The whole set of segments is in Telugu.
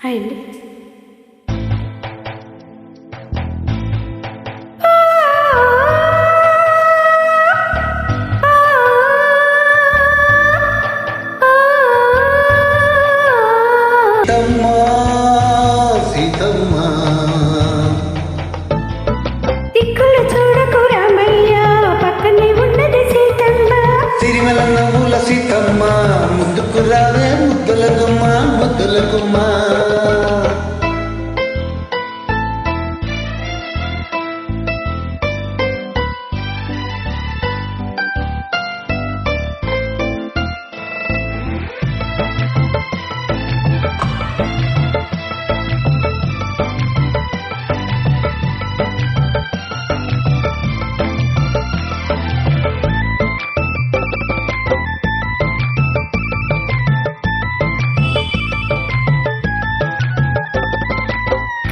హాయ్ అండి. దిక్కులు చూడకు రామయ్య, పక్కనే ఉన్నది సీతమ్మ. సిరిమల నవ్వుల సీతమ్మ, ముద్దుకు రావే ముద్దుల గుమ్మ, ముద్దుల గుమ్మ.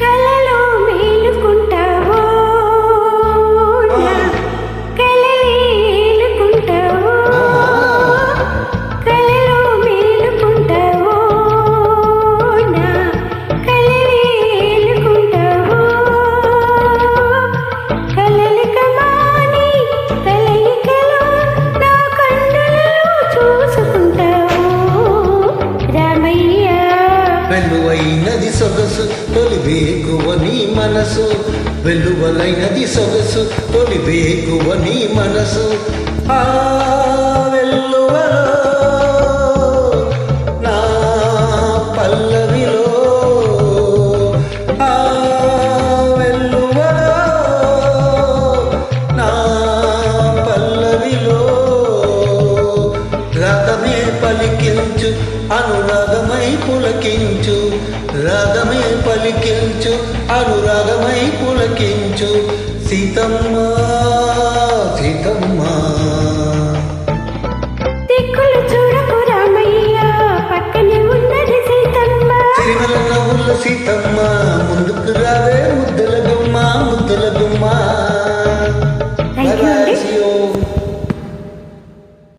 కలలో మేలుకుంటావో నా కలలేలుకుంటావో, కలలో మేలుకుంటావో నా కలలేలుకుంటావో, కలలిక మాని కలయికలో నా కన్నులలో చూసుకుంటావో రామయ్య. వెలువైనది సొగసు తొలి వేకువ నీ మనసు, వెలువలైనది సొగసు తొలి వేకువ నీ మనసు. ఆ వెల్లువలో నా పల్లవిలో, ఆ వెల్లువలో నా పల్లవిలో, రాగమే పలికించు అనురాగమై పులకించు, రాగమే పలికించు అనురాగమై పులకించు. సీతమ్మ సీతమ్మ, దిక్కులు చూడకు రామయ్య, పక్కనే ఉన్నది సీతమ్మ. సిరిమల నవ్వుల సీతమ్మ, ముందుకు రావే ముద్దుల గుమ్మ, ముద్దుల గుమ్మ.